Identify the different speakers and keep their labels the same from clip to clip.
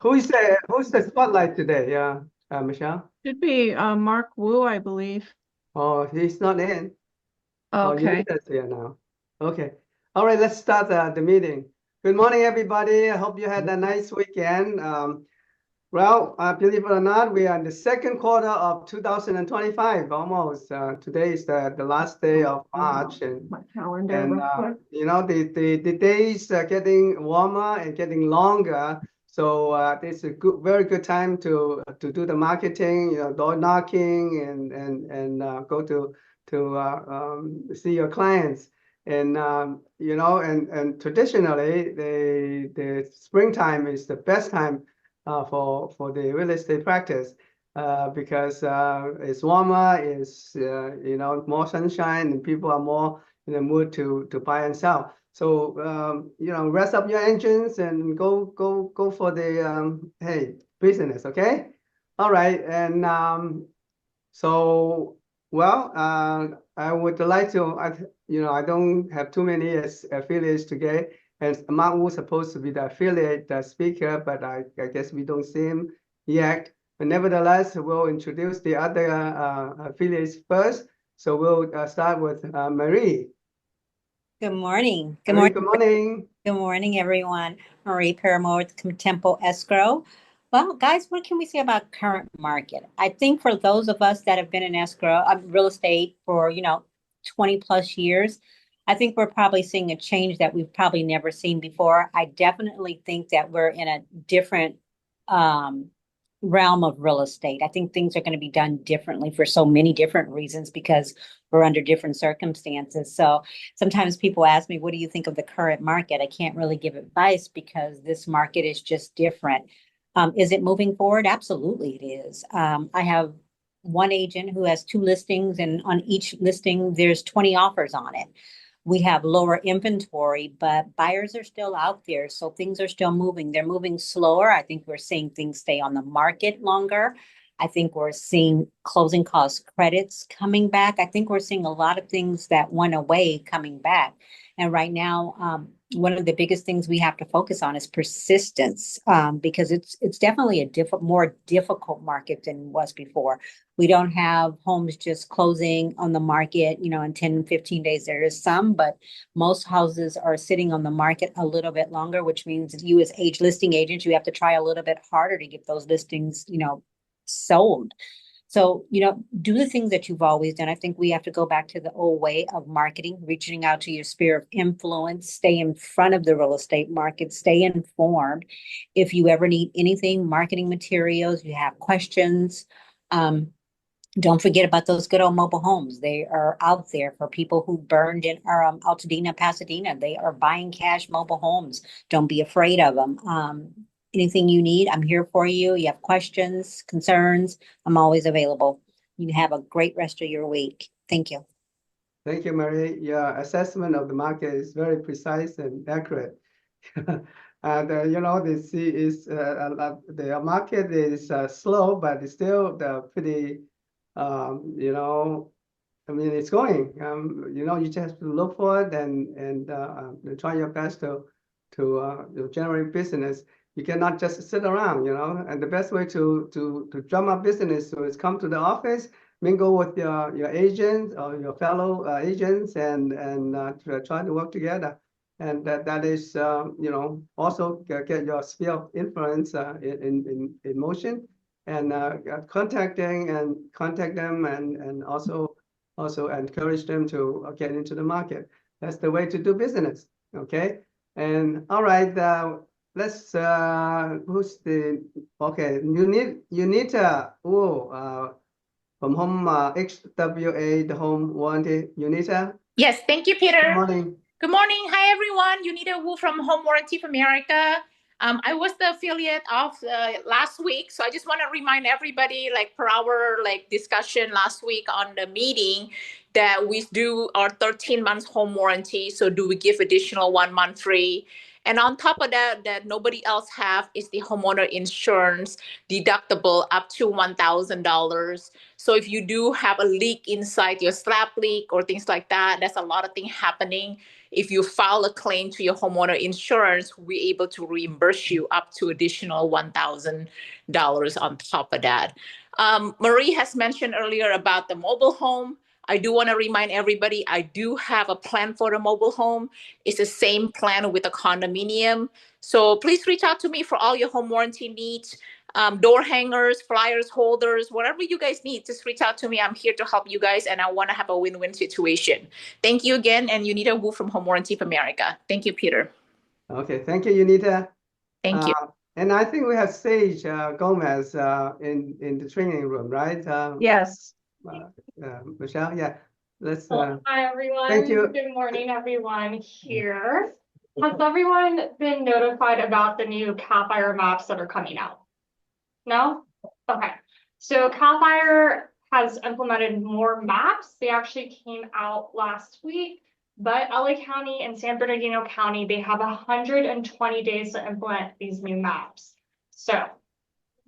Speaker 1: Who's the spotlight today? Yeah, Michelle.
Speaker 2: Should be Mark Wu, I believe.
Speaker 1: Oh, he's not in. Oh, you
Speaker 2: Okay.
Speaker 1: need us here now. Okay. All right, let's start the meeting. Good morning, everybody. I hope you had a nice weekend. Well, believe it or not, we are in the second quarter of 2025 almost. Today is the last day of March,
Speaker 2: My calendar
Speaker 1: and
Speaker 2: real quick.
Speaker 1: the days are getting warmer and getting longer. So it's a very good time to do the marketing, door knocking, and go to see your clients. And and traditionally, the springtime is the best time for the real estate practice because it's warmer, it's more sunshine, and people are more in the mood to buy and sell. So rest up your engines and go for the hey business, okay? All right, and so well, I would like to, I don't have too many affiliates today, and Mark was supposed to be the affiliate speaker, but I guess we don't see him yet. But nevertheless, we'll introduce the other affiliates first. So we'll start with Marie.
Speaker 3: Good morning. Good
Speaker 1: Marie,
Speaker 3: morning.
Speaker 1: good morning.
Speaker 3: Good morning, everyone. Marie Paramore with Temple Escrow. Well, guys, what can we say about current market? I think for those of us that have been in escrow, real estate for, 20 plus years, I think we're probably seeing a change that we've probably never seen before. I definitely think that we're in a different um, realm of real estate. I think things are going to be done differently for so many different reasons because we're under different circumstances. So sometimes people ask me, what do you think of the current market? I can't really give advice because this market is just different. Is it moving forward? Absolutely, it is. I have one agent who has two listings, and on each listing, there's 20 offers on it. We have lower inventory, but buyers are still out there. So things are still moving. They're moving slower. I think we're seeing things stay on the market longer. I think we're seeing closing cost credits coming back. I think we're seeing a lot of things that went away coming back. And right now, one of the biggest things we have to focus on is persistence, because it's definitely a more difficult market than it was before. We don't have homes just closing on the market, in 10, 15 days. There is some, but most houses are sitting on the market a little bit longer, which means you as listing agents, you have to try a little bit harder to get those listings, sold. So, do the things that you've always done. I think we have to go back to the old way of marketing, reaching out to your sphere of influence, stay in front of the real estate market, stay informed. If you ever need anything, marketing materials, you have questions, don't forget about those good old mobile homes. They are out there for people who burned in Altadena, Pasadena. They are buying cash mobile homes. Don't be afraid of them. Anything you need, I'm here for you. You have questions, concerns, I'm always available. You have a great rest of your week. Thank you.
Speaker 1: Thank you, Marie. Your assessment of the market is very precise and accurate. And the market is slow, but it's still pretty. I mean, it's going. You just have to look for it and try your best to generate business. You cannot just sit around, And the best way to drum up business is come to the office, mingle with your agents or your fellow agents, and try to work together. And that is also get your sphere of influence in motion, and contact them, and also encourage them to get into the market. That's the way to do business. Okay. And all right, let's who's the okay, Unita from home HWA, the home warranty. Unita.
Speaker 4: Yes, thank you, Peter.
Speaker 1: Good morning.
Speaker 4: Good morning. Hi, everyone. Unita Wu from Home Warranty of America. I was the affiliate of last week, so I just want to remind everybody, like per our discussion last week on the meeting, that we do our 13 months home warranty. So do we give additional 1 month free? And on top of that, that nobody else have is the homeowner insurance deductible up to $1,000. So if you do have a leak inside your slab leak or things like that, that's a lot of things happening. If you file a claim to your homeowner insurance, we're able to reimburse you up to additional $1,000 on top of that. Marie has mentioned earlier about the mobile home. I do want to remind everybody, I do have a plan for the mobile home. It's the same plan with a condominium. So please reach out to me for all your home warranty needs. Door hangers, flyers, holders, whatever you guys need, just reach out to me. I'm here to help you guys, and I want to have a win-win situation. Thank you again, and Unita Wu from Home Warranty of America. Thank you, Peter.
Speaker 1: Okay, thank you, Unita.
Speaker 4: Thank you.
Speaker 1: And I think we have Sage Gomez in the training room, right?
Speaker 2: Yes.
Speaker 1: Michelle, yeah. Let's.
Speaker 5: Hi, everyone.
Speaker 1: Thank you.
Speaker 5: Good morning, everyone here. Has everyone been notified about the new CAL FIRE maps that are coming out? No? Okay. So CAL FIRE has implemented more maps. They actually came out last week, but LA County and San Bernardino County, they have 120 days to implement these new maps. So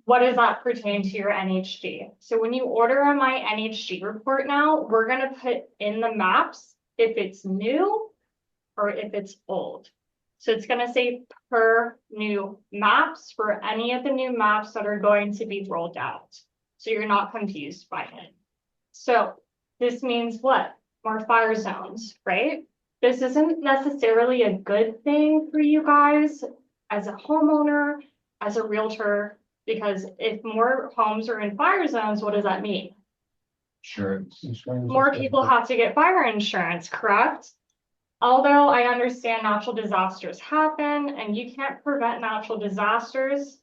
Speaker 5: what does that pertain to your NHG? So when you order a My NHG report now, we're going to put in the maps if it's new or if it's old. So it's going to say per new maps for any of the new maps that are going to be rolled out. So you're not confused by it. So this means what? More fire zones, right? This isn't necessarily a good thing for you guys as a homeowner, as a realtor, because if more homes are in fire zones, what does that mean?
Speaker 6: Insurance.
Speaker 5: More people have to get fire insurance, correct? Although I understand natural disasters happen and you can't prevent natural disasters,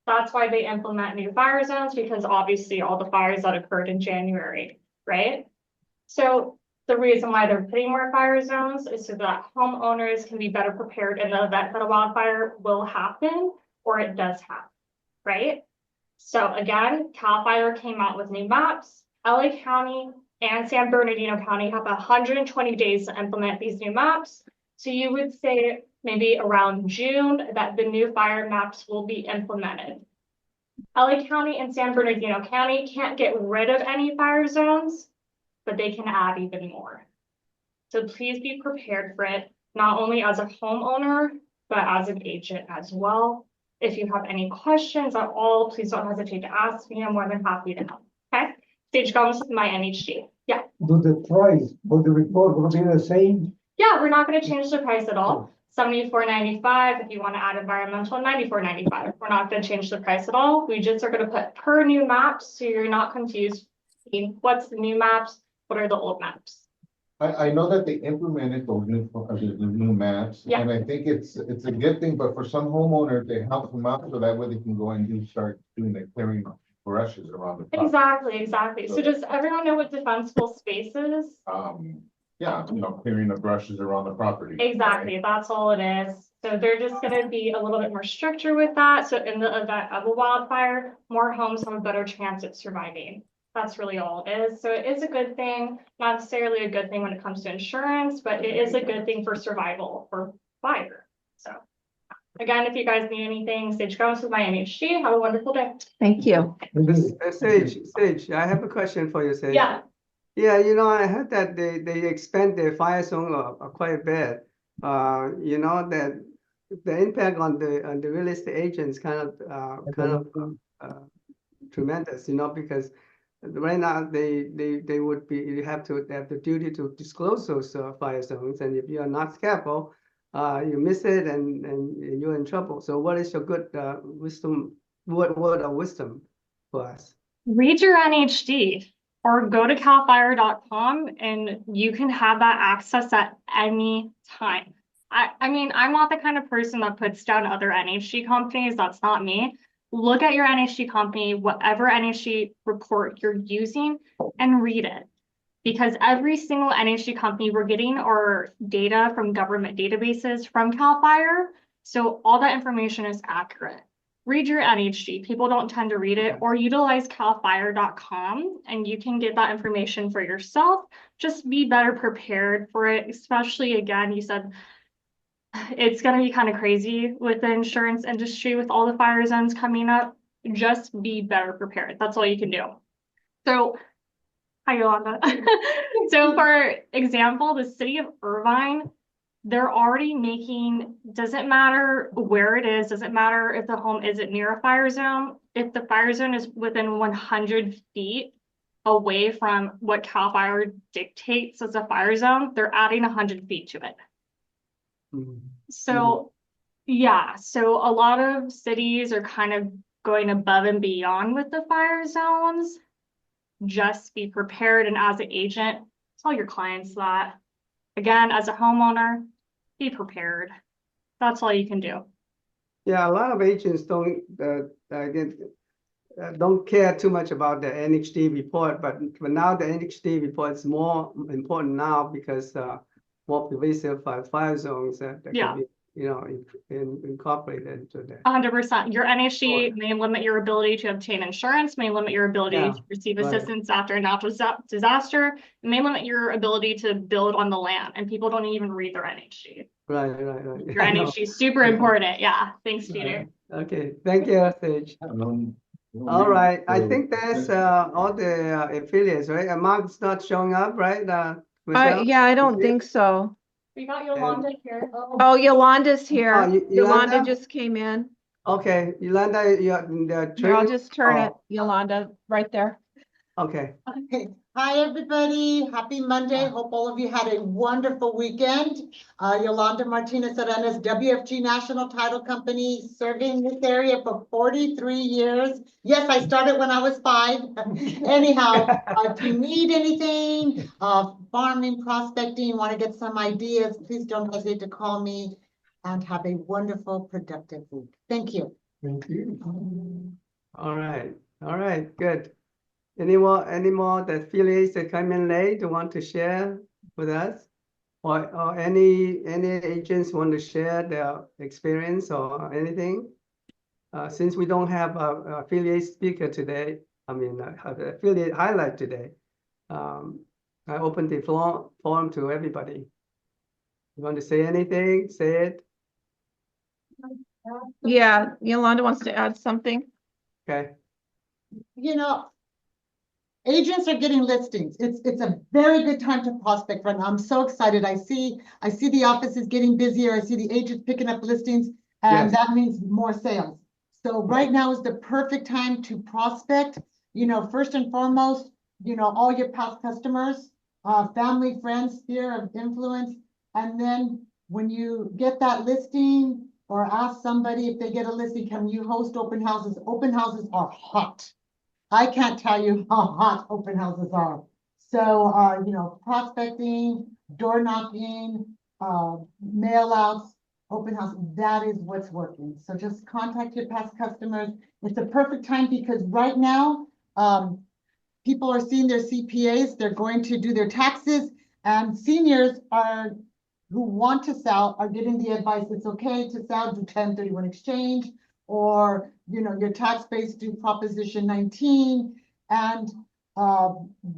Speaker 5: that's why they implement new fire zones, because obviously all the fires that occurred in January, right? So the reason why they're putting more fire zones is so that homeowners can be better prepared in the event that a wildfire will happen or it does happen, right? So again, CAL FIRE came out with new maps. LA County and San Bernardino County have 120 days to implement these new maps. So you would say maybe around June that the new fire maps will be implemented. LA County and San Bernardino County can't get rid of any fire zones, but they can add even more. So please be prepared for it, not only as a homeowner, but as an agent as well. If you have any questions at all, please don't hesitate to ask me. I'm more than happy to help. Okay. Stage comes with My NHG. Yeah.
Speaker 6: Do the price for the report will be the same?
Speaker 5: Yeah, we're not going to change the price at all. $74.95. If you want to add environmental, $94.95. We're not going to change the price at all. We just are going to put per new maps, so you're not confused. What's the new maps? What are the old maps?
Speaker 6: I know that they implemented those new maps,
Speaker 5: Yeah.
Speaker 6: and I think it's a good thing, but for some homeowners, they help them out so that way they can go and start doing the clearing brushes around the property.
Speaker 5: Exactly. So does everyone know what defensible space is?
Speaker 6: Yeah, clearing the brushes around the property.
Speaker 5: Exactly, that's all it is. So they're just gonna be a little bit more stricter with that. So in the event of a wildfire, more homes have a better chance at surviving. That's really all it is. So it is a good thing, not necessarily a good thing when it comes to insurance, but it is a good thing for survival for fire. So again, if you guys need anything, Sage Gomes with My NHG. Have a wonderful day.
Speaker 2: Thank you.
Speaker 1: Sage, I have a question for you, Sage.
Speaker 5: Yeah.
Speaker 1: Yeah, I heard that they expand their fire zone quite a bit. That the impact on the real estate agents kind of tremendous, because right now they would be, you have the duty to disclose those fire zones, and if you are not careful, you miss it and you're in trouble. So what is your good wisdom, word of wisdom for us?
Speaker 5: Read your NHD or go to calfire.com and you can have that access at any time. I mean, I'm not the kind of person that puts down other NHG companies. That's not me. Look at your NHG company, whatever NHG report you're using, and read it. Because every single NHG company, we're getting our data from government databases from CAL FIRE. So all that information is accurate. Read your NHG. People don't tend to read it, or utilize calfire.com and you can get that information for yourself. Just be better prepared for it, especially again, you said it's gonna be kind of crazy with the insurance industry with all the fire zones coming up. Just be better prepared. That's all you can do. So, hi Yolanda. So for example, the city of Irvine, they're already making, doesn't matter where it is, doesn't matter if the home isn't near a fire zone, if the fire zone is within 100 feet away from what CAL FIRE dictates as a fire zone, they're adding 100 feet to it.
Speaker 1: Mhm.
Speaker 5: So, yeah, so a lot of cities are kind of going above and beyond with the fire zones. Just be prepared, and as an agent, tell your clients that. Again, as a homeowner, be prepared. That's all you can do.
Speaker 1: Yeah, a lot of agents don't care too much about the NHD report, but now the NHD report is more important now because more pervasive fire zones that
Speaker 5: Yeah.
Speaker 1: can be, incorporated into that.
Speaker 5: 100%. Your NHD may limit your ability to obtain insurance, may limit your ability
Speaker 1: Yeah,
Speaker 5: to receive
Speaker 1: right.
Speaker 5: assistance after a natural disaster, it may limit your ability to build on the land, and people don't even read their NHD.
Speaker 1: Right.
Speaker 5: Your
Speaker 1: I know.
Speaker 5: NHD is super important. Yeah. Thanks, Peter.
Speaker 1: Okay, thank you, Sage. All right, I think that's all the affiliates, right? Mark's not showing up, right? Michelle?
Speaker 2: Yeah, I don't think so.
Speaker 5: We got Yolanda here.
Speaker 2: Oh, Yolanda's here.
Speaker 1: Oh,
Speaker 2: Yolanda
Speaker 1: Yolanda?
Speaker 2: just came in.
Speaker 1: Okay, Yolanda, you're in the
Speaker 2: Here, I'll
Speaker 1: training.
Speaker 2: just turn it, Yolanda, right there.
Speaker 1: Okay,
Speaker 7: Okay. Hi, everybody. Happy Monday. Hope all of you had a wonderful weekend. Yolanda Martinez Arenas, WFG National Title Company, serving this area for 43 years. Yes, I started when I was 5. Anyhow, if you need anything, farming, prospecting, want to get some ideas, please don't hesitate to call me, and have a wonderful, productive week. Thank you.
Speaker 6: Thank you.
Speaker 1: all right, good. Any more the affiliates that come in late want to share with us? Or any agents want to share their experience or anything? Since we don't have a affiliate speaker today, affiliate highlight today, I open the forum to everybody. You want to say anything? Say it.
Speaker 2: Yeah, Yolanda wants to add something.
Speaker 1: Okay.
Speaker 7: You know, agents are getting listings. It's a very good time to prospect right now. I'm so excited. I see the offices getting busier. I see the agents picking up listings, and
Speaker 1: Yes.
Speaker 7: that means more sales. So right now is the perfect time to prospect. First and foremost, all your past customers, family, friends, sphere of influence. And then when you get that listing or ask somebody if they get a listing, can you host open houses? Open houses are hot. I can't tell you how hot open houses are. So, prospecting, door knocking, mail outs, open house, that is what's working. So just contact your past customers. It's the perfect time because right now, people are seeing their CPAs, they're going to do their taxes, and seniors who want to sell are getting the advice it's okay to sell, do 1031 exchange, or your tax base do Proposition 19, and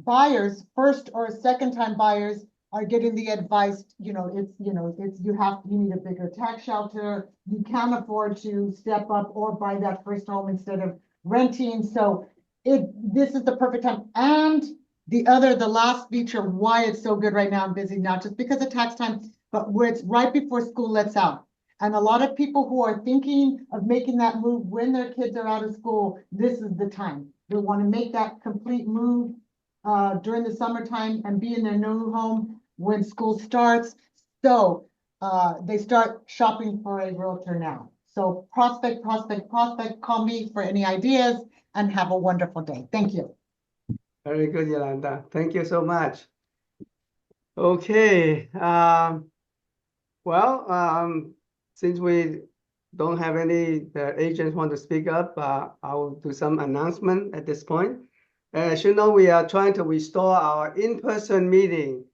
Speaker 7: buyers, first or second time buyers, are getting the advice, you need a bigger tax shelter, you can afford to step up or buy that first home instead of renting. So this is the perfect time. And the last feature, why it's so good right now and busy, not just because of tax time, but where it's right before school lets out. And a lot of people who are thinking of making that move when their kids are out of school, this is the time. They want to make that complete move during the summertime and be in their new home when school starts. So they start shopping for a realtor now. So prospect, call me for any ideas, and have a wonderful day. Thank you.
Speaker 1: Very good, Yolanda. Thank you so much. Okay. Since we don't have any agents want to speak up, I will do some announcement at this point. As you know, we are trying to restore our in-person meeting,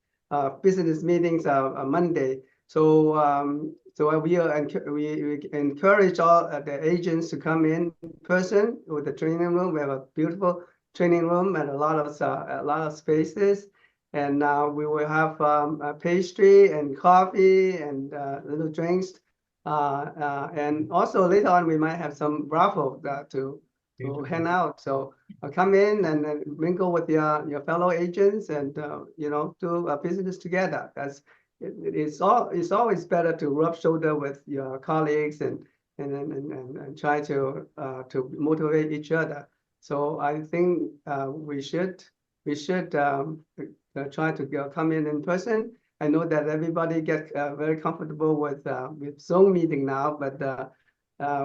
Speaker 1: business meetings on Monday. So we encourage all the agents to come in person with the training room. We have a beautiful training room and a lot of spaces. And we will have a pastry and coffee and little drinks. And also later on, we might have some raffle to hand out. So come in and then mingle with your fellow agents and do a business together. It's always better to rub shoulder with your colleagues and try to motivate each other. So I think we should try to come in person. I know that everybody get very comfortable with Zoom meeting now, but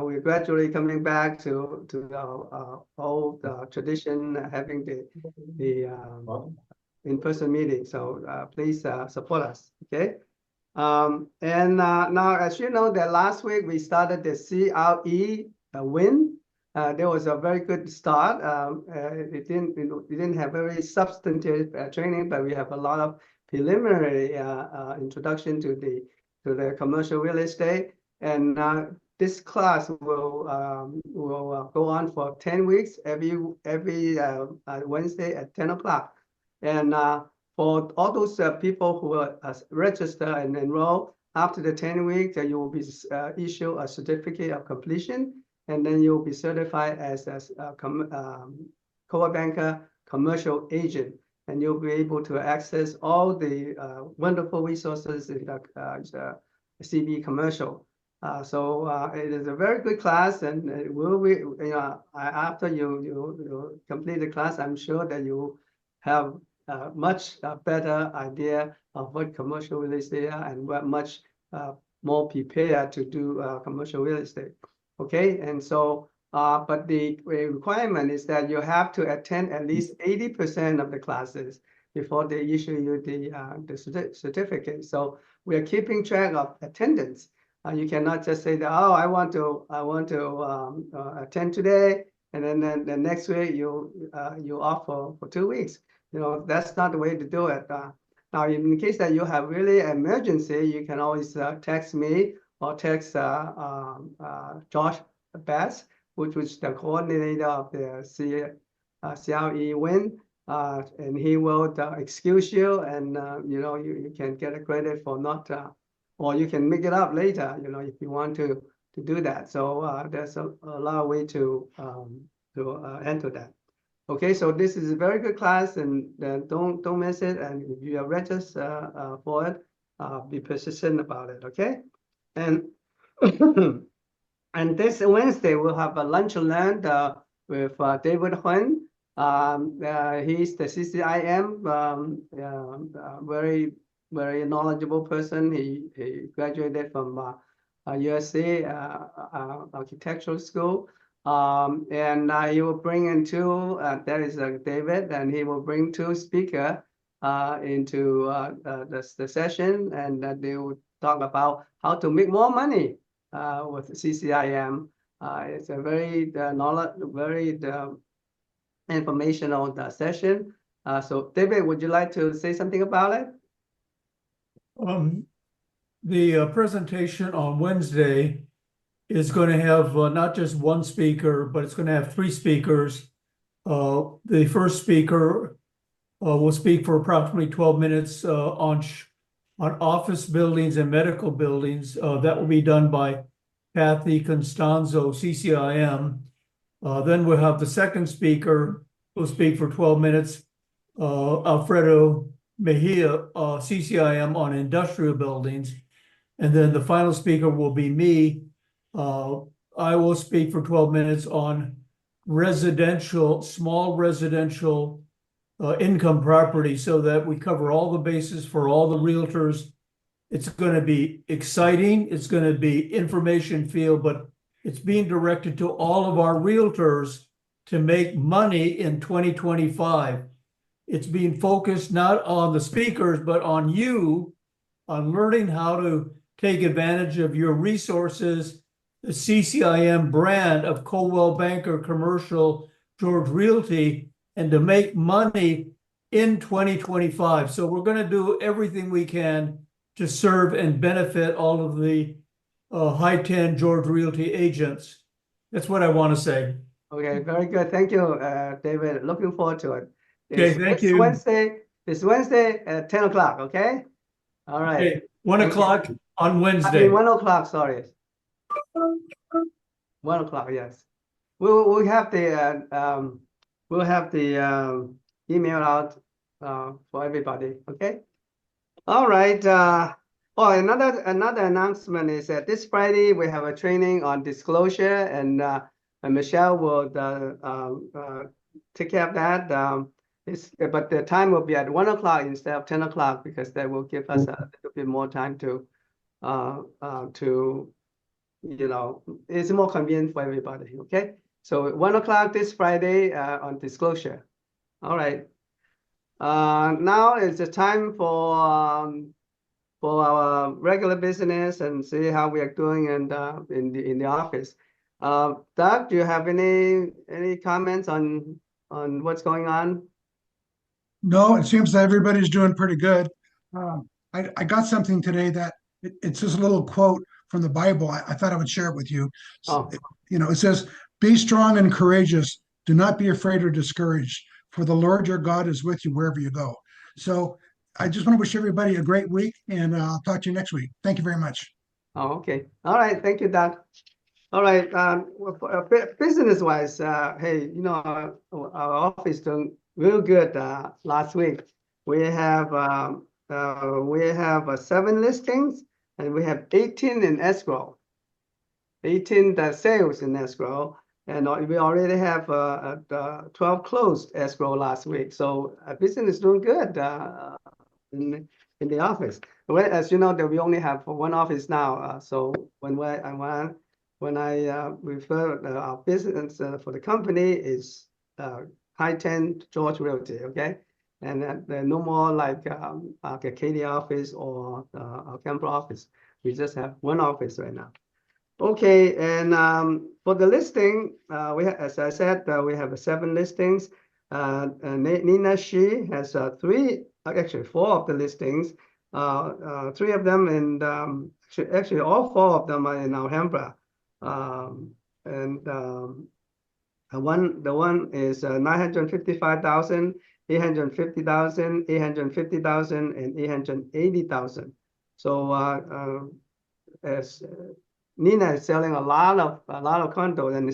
Speaker 1: we're gradually coming back to the old tradition, having the in-person meeting. So please support us, okay? And now, as you know, that last week we started the CRE win. There was a very good start. It didn't have very substantive training, but we have a lot of preliminary introduction to the commercial real estate. And this class will go on for 10 weeks every Wednesday at 10 o'clock. And for all those people who are registered and enroll after the 10 weeks, you will be issued a certificate of completion, and then you'll be certified as a co-op banker commercial agent, and you'll be able to access all the wonderful resources in the CB commercial. So it is a very good class, and it will be, after you complete the class, I'm sure that you have much better idea of what commercial real estate are and what much more prepared to do commercial real estate. Okay, and so but the requirement is that you have to attend at least 80% of the classes before they issue you the certificate. So we are keeping track of attendance. You cannot just say that, oh, I want to attend today, and then the next week you off for 2 weeks. That's not the way to do it. Now, in the case that you have really emergency, you can always text me or text Josh Bass, which was the coordinator of the CRE win, and he will excuse you, and you can get a credit for not, or you can make it up later, if you want to do that. So there's a lot of way to enter that. Okay, so this is a very good class, and don't miss it. And if you are registered for it, be persistent about it. Okay, and and this Wednesday we'll have a lunch and learn with David Huyn. He's the CCIM, very knowledgeable person. He graduated from USC architectural school. And he will bring in there is David, and he will bring 2 speakers into the session, and they will talk about how to make more money with CCIM. It's a very informational session. So David, would you like to say something about it?
Speaker 8: The presentation on Wednesday is going to have not just 1 speaker, but it's going to have 3 speakers. The first speaker will speak for approximately 12 minutes on office buildings and medical buildings. That will be done by Kathy Constanzo, CCIM. Then we'll have the second speaker who will speak for 12 minutes, Alfredo Mejia, CCIM on industrial buildings. And then the final speaker will be me. I will speak for 12 minutes on small residential income property, so that we cover all the bases for all the realtors. It's going to be exciting. It's going to be information field, but it's being directed to all of our realtors to make money in 2025. It's being focused not on the speakers, but on you, on learning how to take advantage of your resources, the CCIM brand of Coldwell Banker Commercial George Realty, and to make money in 2025. So we're going to do everything we can to serve and benefit all of the high-10 George Realty agents. That's what I want to say.
Speaker 1: Okay, very good. Thank you, David. Looking forward to it.
Speaker 8: Okay, thank you.
Speaker 1: Wednesday, It's Wednesday at 10 o'clock, okay? All right.
Speaker 8: Okay, 1
Speaker 1: Thank you.
Speaker 8: o'clock on
Speaker 1: I mean,
Speaker 8: Wednesday.
Speaker 1: 1 o'clock, sorry. 1 o'clock, yes. We'll have the email out for everybody, okay? All right. Oh, another announcement is that this Friday we have a training on disclosure, and Michelle will take care of that. But the time will be at 1 o'clock instead of 10 o'clock because that will give us a little bit more time to it's more convenient for everybody. Okay, so 1 o'clock this Friday on disclosure. All right. Now is the time for our regular business and see how we are doing in the office. Doug, do you have any comments on what's going on?
Speaker 9: No, it seems that everybody's doing pretty good. I got something today that it's just a little quote from the Bible. I thought I would share it with you.
Speaker 1: Oh.
Speaker 9: It says, "Be strong and courageous. Do not be afraid or discouraged, for the Lord your God is with you wherever you go." So I just want to wish everybody a great week, and I'll talk to you next week. Thank you very much.
Speaker 1: Oh, okay. All right. Thank you, Doug. All right. Business-wise, hey, our office doing real good last week. We have 7 listings, and we have 18 in escrow. 18 sales in escrow, and we already have 12 closed escrow last week. So business is doing good in the office. Well, as you know, that we only have 1 office now. So when I refer our business for the company is High-10 George Realty, okay? And no more like Acadia office or our Canberra office. We just have 1 office right now. Okay, and for the listing, as I said, we have 7 listings. Nina Shi has 3, actually 4 of the listings. 3 of them, and actually all 4 of them are in Alhambra. The one is 955,000, 850,000, 850,000, and 880,000. So as Nina is selling a lot of condos, and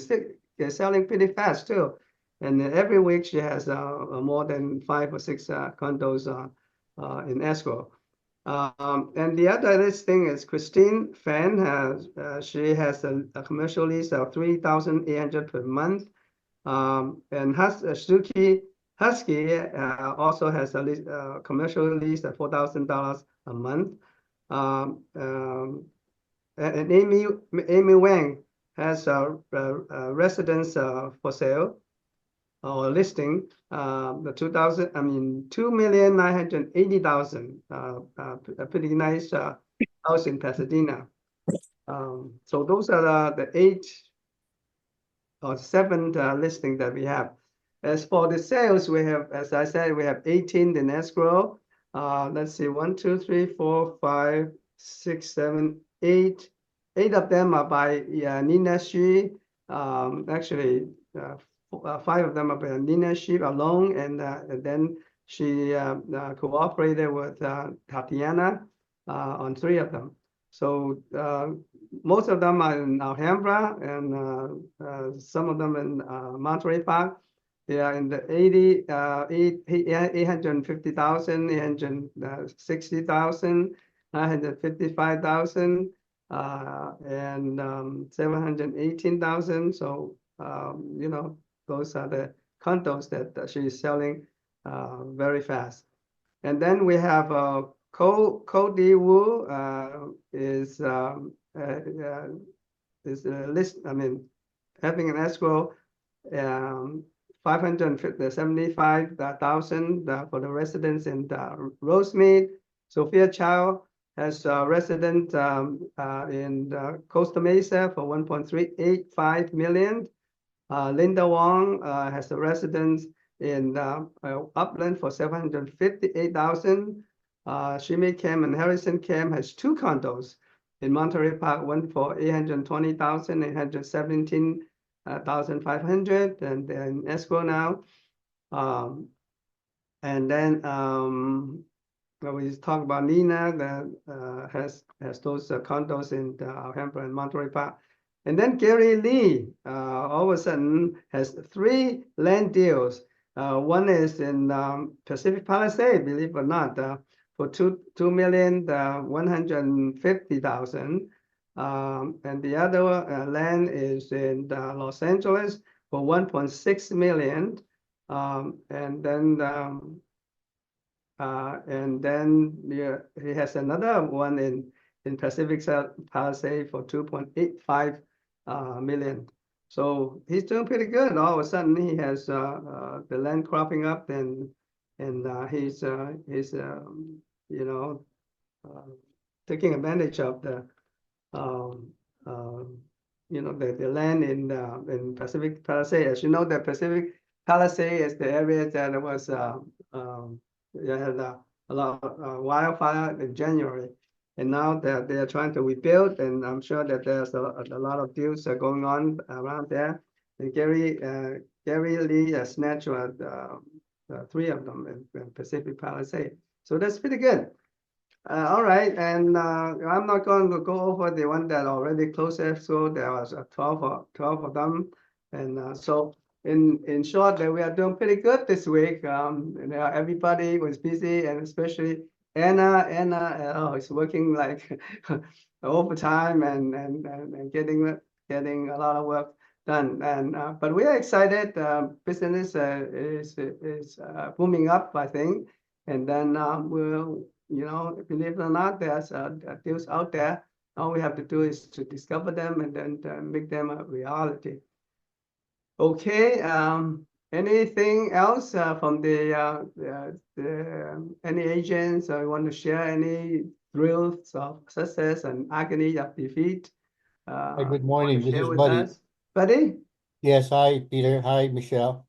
Speaker 1: they're selling pretty fast too. And every week she has more than 5 or 6 condos in escrow. And the other listing is Christine Fan. She has a commercial lease of $3,800 per month. And Suki Husky also has a commercial lease at $4,000 a month. And Amy Wang has a residence for sale or listing. The 2,980,000. A pretty nice house in Pasadena. So those are the 8 or 7 listings that we have. As for the sales, we have, as I said, we have 18 in escrow. Let's see, 1, 2, 3, 4, 5, 6, 7, 8. 8 of them are by Nina Shi. Actually, 5 of them are by Nina Shi alone, and then she cooperated with Tatiana on 3 of them. So most of them are in Alhambra, and some of them in Monterey Park. They are in the 850,000, 860,000, 955,000, and 718,000. So those are the condos that she is selling very fast. And then we have Cody Wu is list. I mean, having an escrow 575,000 for the residents in Rosemead. Sophia Chow has a resident in Costa Mesa for 1.385 million. Linda Wong has a residence in Upland for 758,000. Shimei Kim and Harrison Kim has 2 condos in Monterey Park, one for 820,000, 817,500, and they're in escrow now. And then, when we talk about Nina that has those condos in Alhambra and Monterey Park. And then Gary Lee, all of a sudden has 3 land deals. One is in Pacific Palisades, believe it or not, for $2,150,000. And the other land is in Los Angeles for $1.6 million. And then he has another one in Pacific Palisades for 2.85 million. So he's doing pretty good. All of a sudden, he has the land cropping up, and he's you know, taking advantage of the you know, the land in Pacific Palisades. As you know, the Pacific Palisades is the area that was they had a lot of wildfire in January, and now they are trying to rebuild, and I'm sure that there's a lot of deals going on around there. And Gary Lee snatched 3 of them in Pacific Palisades, so that's pretty good. All right, and I'm not going to go over the one that already closed escrow. There was 12 of them, and so in short, that we are doing pretty good this week. You know, everybody was busy, and especially Anna is working like overtime and getting a lot of work done. And but we are excited. Business is booming up, I think, and then we'll, you know, believe it or not, there's deals out there. All we have to do is to discover them and then make them a reality. Okay, anything else from any agents or want to share any thrills of success and agony of defeat?
Speaker 10: Hi, good morning. This
Speaker 1: share
Speaker 10: is
Speaker 1: with
Speaker 10: Buddy.
Speaker 1: us? Buddy?
Speaker 10: Yes, hi, Peter. Hi, Michelle.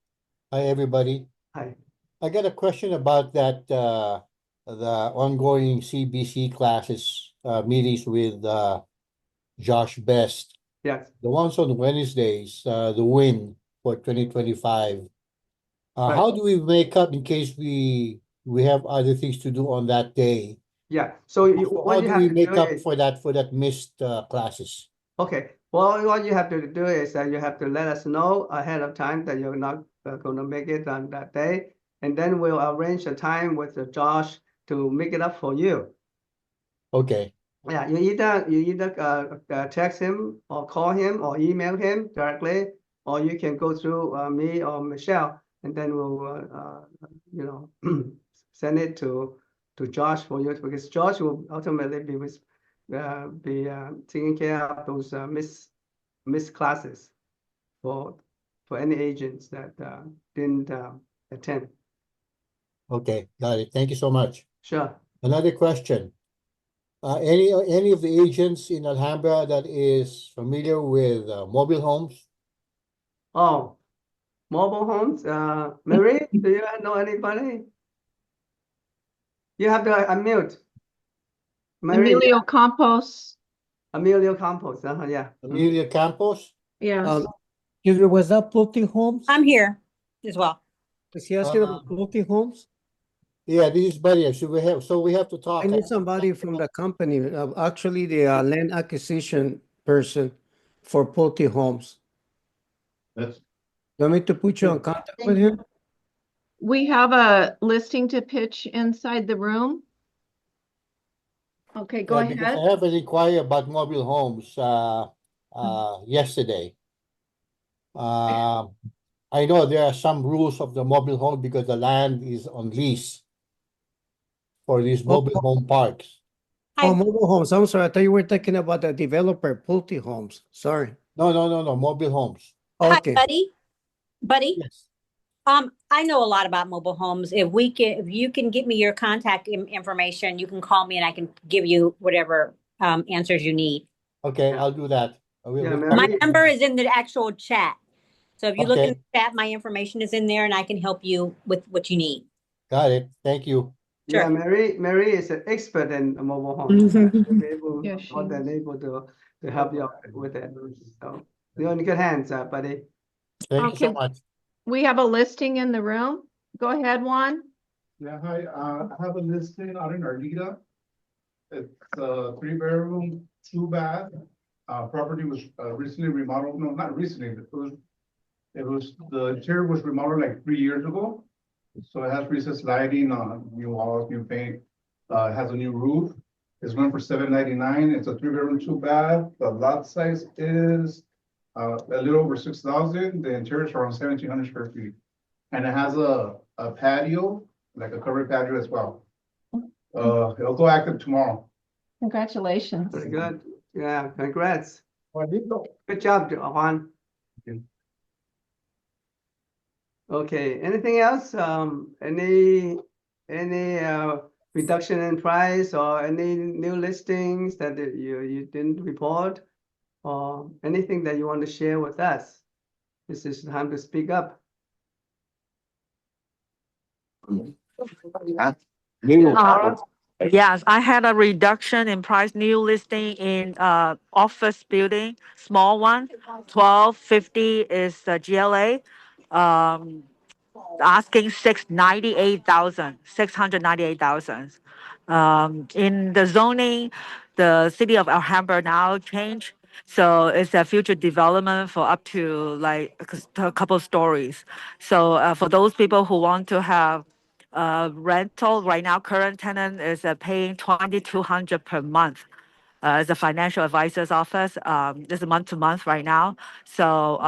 Speaker 10: Hi, everybody.
Speaker 1: Hi.
Speaker 10: I got a question about that, the ongoing CBC classes, meetings with Josh Best.
Speaker 1: Yes.
Speaker 10: The ones on Wednesdays, the win for 2025.
Speaker 1: Right.
Speaker 10: How do we make up in case we have other things to do on that day?
Speaker 1: Yeah. So
Speaker 10: So
Speaker 1: what
Speaker 10: how
Speaker 1: you
Speaker 10: do
Speaker 1: have
Speaker 10: we
Speaker 1: to
Speaker 10: make
Speaker 1: do
Speaker 10: up
Speaker 1: is,
Speaker 10: for that missed classes?
Speaker 1: okay. Well, what you have to do is that you have to let us know ahead of time that you're not going to make it on that day, and then we'll arrange a time with Josh to make it up for you.
Speaker 10: Okay.
Speaker 1: Yeah, you either text him or call him or email him directly, or you can go through me or Michelle, and then we'll you know, send it to Josh for you, because Josh will ultimately be taking care of those missed classes for any agents that didn't attend.
Speaker 10: Okay, got it. Thank you so much.
Speaker 1: Sure.
Speaker 10: Another question. Any of the agents in Alhambra that is familiar with mobile homes?
Speaker 1: Oh, mobile homes. Mary, do you know anybody? You have to unmute. Mary,
Speaker 2: Emilio Campos,
Speaker 1: Emilio Campos. Yeah.
Speaker 10: Amelia Campos?
Speaker 2: yes.
Speaker 11: Excuse me, was that floating homes?
Speaker 3: I'm here as well.
Speaker 11: Is he asking about floating homes?
Speaker 10: Yeah, this is Buddy. So we have to talk.
Speaker 11: I need somebody from the company, actually the land acquisition person for Pulte Homes.
Speaker 6: That's,
Speaker 11: Want me to put you in contact
Speaker 7: Thank
Speaker 11: with
Speaker 7: you.
Speaker 11: him?
Speaker 2: We have a listing to pitch inside the room. Okay, go
Speaker 10: Yeah, because
Speaker 2: ahead.
Speaker 10: I have an inquiry about mobile homes yesterday. I know there are some rules of the mobile home because the land is on lease for these mobile home parks.
Speaker 11: Oh, mobile homes. I'm sorry. I thought you were talking about the developer, Pulte Homes. Sorry.
Speaker 10: No, mobile homes.
Speaker 11: Okay.
Speaker 3: Hi, Buddy.
Speaker 10: Yes.
Speaker 3: I know a lot about mobile homes. If you can give me your contact information, you can call me and I can give you whatever answers you need.
Speaker 10: Okay, I'll do that.
Speaker 1: Yeah,
Speaker 10: We'll
Speaker 1: Mary.
Speaker 3: My number is in the actual chat. So if you look in
Speaker 10: Okay.
Speaker 3: the chat, my information is in there and I can help you with what you need.
Speaker 10: Got it. Thank you.
Speaker 3: Sure.
Speaker 1: Yeah, Mary is an expert in mobile homes. She'll be able,
Speaker 2: Yeah, she
Speaker 1: more than able to help you out with it. So you're in good hands, buddy.
Speaker 10: Thank you so
Speaker 2: Okay.
Speaker 10: much.
Speaker 2: We have a listing in the room. Go ahead, Juan.
Speaker 12: Yeah, hi, I have a listing out in Arleta. It's a 3-bedroom, 2-bath. Property was recently remodeled, no, not recently, the interior was remodeled like 3 years ago. So it has recessed lighting, new walls, new paint, it has a new roof. It's going for $799. It's a 3-bedroom, 2-bath. The lot size is a little over 6,000. The interior is around 1,700 square feet. And it has a patio, like a covered patio as well. It'll go active tomorrow.
Speaker 2: Congratulations.
Speaker 1: Very good. Yeah, congrats. Good job, Juan. Okay, anything else? Any reduction in price or any new listings that you didn't report? Or anything that you want to share with us? This is time to speak up.
Speaker 13: Yes, I had a reduction in price, new listing in office building, small one, 1250 is the GLA. Asking 698,000. In the zoning, the city of Alhambra now changed. So it's a future development for up to like a couple stories. So for those people who want to have rental, right now current tenant is paying 2,200 per month. As a financial advisor's office, this is month to month right now. So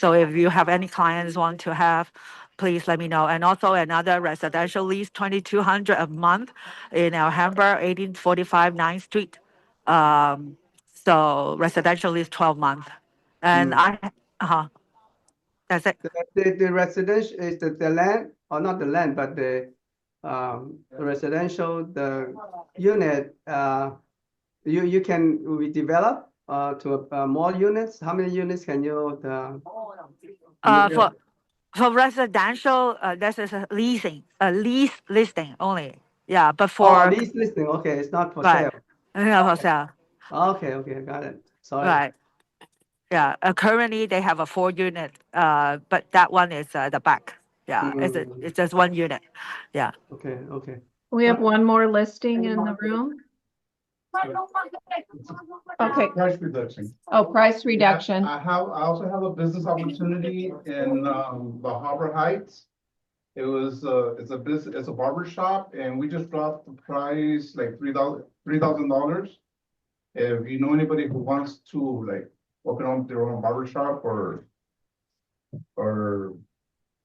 Speaker 13: if you have any clients want to have, please let me know. And also another residential lease, 2,200 a month in Alhambra, 1845 9th Street. So residential lease 12 month. And that's it.
Speaker 1: The residential is the land, or not the land, but the residential, the unit, you can redevelop to more units. How many units can you
Speaker 13: For residential, this is a lease listing only. Yeah, but
Speaker 1: Oh,
Speaker 13: for
Speaker 1: lease listing. Okay, it's not for
Speaker 13: right,
Speaker 1: sale.
Speaker 13: yeah, for sale.
Speaker 1: Okay, got it. Sorry.
Speaker 13: Right. Yeah. Currently they have a 4 unit. But that one is the back. Yeah. It's just 1 unit. Yeah.
Speaker 1: Okay.
Speaker 2: We have one more listing in the room. Okay.
Speaker 12: Price reduction.
Speaker 2: Oh, price reduction.
Speaker 12: I also have a business opportunity in the Harbor Heights. It's a barber shop, and we just dropped the price like $3,000. If you know anybody who wants to like open up their own barber shop, or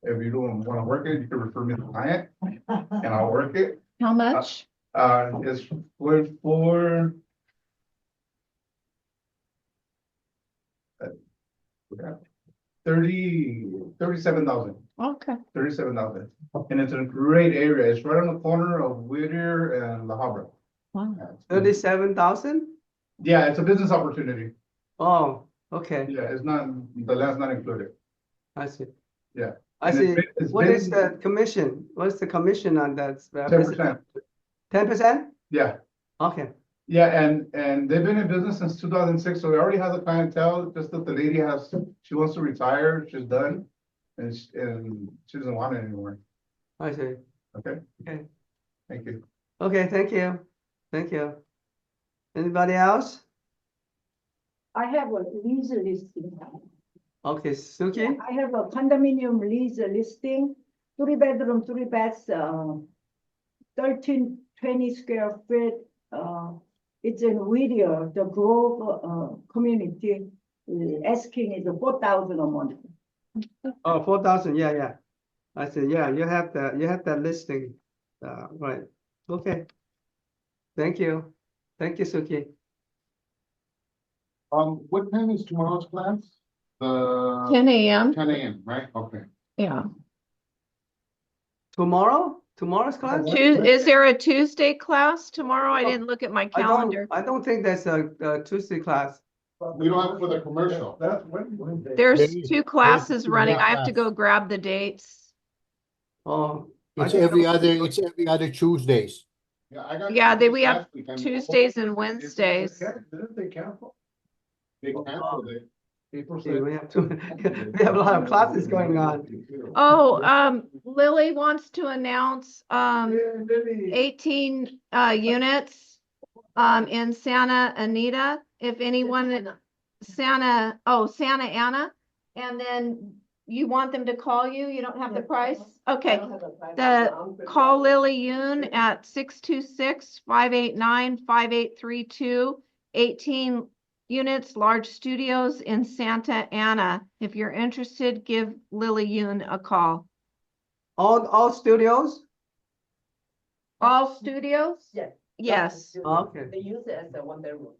Speaker 12: if you don't want to work it, you can refer me to the client and I'll work it.
Speaker 2: How much?
Speaker 12: It's for $37,000.
Speaker 2: Okay.
Speaker 12: 37,000. And it's in a great area. It's right on the corner of Whittier and La Habra.
Speaker 2: Wow.
Speaker 1: 37,000?
Speaker 12: Yeah, it's a business opportunity.
Speaker 1: Oh, okay.
Speaker 12: Yeah, it's not, the land's not included.
Speaker 1: I see.
Speaker 12: Yeah.
Speaker 1: I
Speaker 12: And
Speaker 1: see.
Speaker 12: it's
Speaker 1: What
Speaker 12: been-
Speaker 1: is the commission? What's the commission on that?
Speaker 12: 10%.
Speaker 1: 10%?
Speaker 12: Yeah.
Speaker 1: Okay.
Speaker 12: Yeah, and they've been in business since 2006, so they already has a clientele. Just that the lady she wants to retire, she's done, and she doesn't want it anymore.
Speaker 1: I see.
Speaker 12: Okay.
Speaker 1: Okay.
Speaker 12: Thank you.
Speaker 1: Okay, thank you. Anybody else?
Speaker 14: I have a lease listing.
Speaker 1: Okay, Suki?
Speaker 14: I have a condominium lease listing, 3-bedroom, 3 baths, 1320 square feet. It's in Whittier, the Grove community. Asking is 4,000 a month.
Speaker 1: Oh, 4,000, yeah. I see, yeah, you have that listing, right, okay. Thank you, Suki.
Speaker 6: What time is tomorrow's class?
Speaker 2: 10 a.m.
Speaker 6: 10 a.m., right? Okay.
Speaker 2: Yeah.
Speaker 1: Tomorrow's class?
Speaker 2: Is there a Tuesday class tomorrow? I didn't look at my calendar.
Speaker 1: I don't think there's a Tuesday class.
Speaker 6: We don't have it for the commercial.
Speaker 2: There's 2 classes running. I have to go grab the dates.
Speaker 1: Oh.
Speaker 10: It's every other Tuesdays.
Speaker 2: Yeah, we have Tuesdays and Wednesdays.
Speaker 6: Didn't they cancel? They canceled it.
Speaker 1: We have a lot of classes going on.
Speaker 2: Oh, Lily wants to announce 18 units in Santa Anita. If anyone Santa Ana, and then you want them to call you. You don't have the price? Okay. Call Lily Yoon at 626-589-5832. 18 units, large studios in Santa Ana. If you're interested, give Lily Yoon a call.
Speaker 1: All studios?
Speaker 2: All studios?
Speaker 14: Yes.
Speaker 2: Yes.
Speaker 1: Okay.
Speaker 14: They use it as a one bedroom.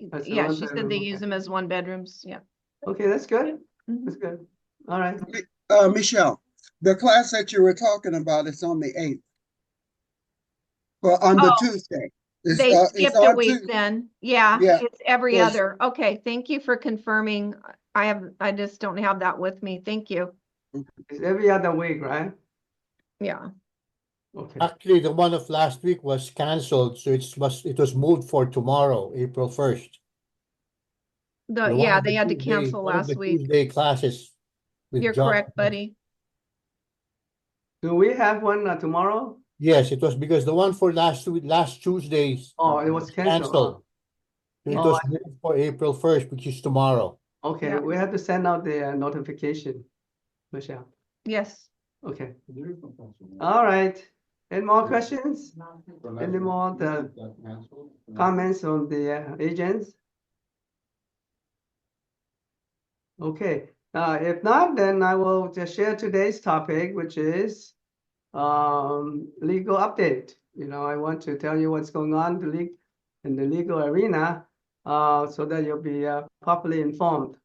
Speaker 1: That's the
Speaker 2: Yeah,
Speaker 1: one
Speaker 2: she said
Speaker 1: bedroom,
Speaker 2: they
Speaker 1: okay.
Speaker 2: use them as one bedrooms. Yeah.
Speaker 1: Okay, that's good.
Speaker 2: Mhm.
Speaker 1: That's good. All right.
Speaker 15: Michelle, the class that you were talking about is on the 8th. Well, on the Tuesday.
Speaker 2: They
Speaker 15: It's
Speaker 2: skipped a
Speaker 15: on
Speaker 2: week
Speaker 15: Tuesday.
Speaker 2: then. Yeah,
Speaker 15: Yeah.
Speaker 2: it's every
Speaker 15: So-
Speaker 2: other. Okay, thank you for confirming. I just don't have that with me. Thank you.
Speaker 1: It's every other week, right?
Speaker 2: Yeah.
Speaker 1: Okay.
Speaker 10: Actually, the one of last week was canceled, so it was moved for tomorrow, April 1st.
Speaker 2: Yeah, they had to cancel
Speaker 10: One of the
Speaker 2: last week.
Speaker 10: Tuesday classes with
Speaker 2: You're
Speaker 10: John.
Speaker 2: correct, buddy.
Speaker 1: Do we have one tomorrow?
Speaker 10: Yes, it was because the one for last Tuesdays
Speaker 1: Oh, it was canceled.
Speaker 10: canceled. So it
Speaker 1: Oh,
Speaker 10: was moved for April 1st, which is tomorrow.
Speaker 1: Okay,
Speaker 2: Yeah.
Speaker 1: we have to send out the notification, Michelle.
Speaker 2: Yes.
Speaker 1: Okay. All right. Any more questions? Any more comments on the agents? Okay. If not, then I will just share today's topic, which is legal update. I want to tell you what's going on in the legal arena, so that you'll be properly informed.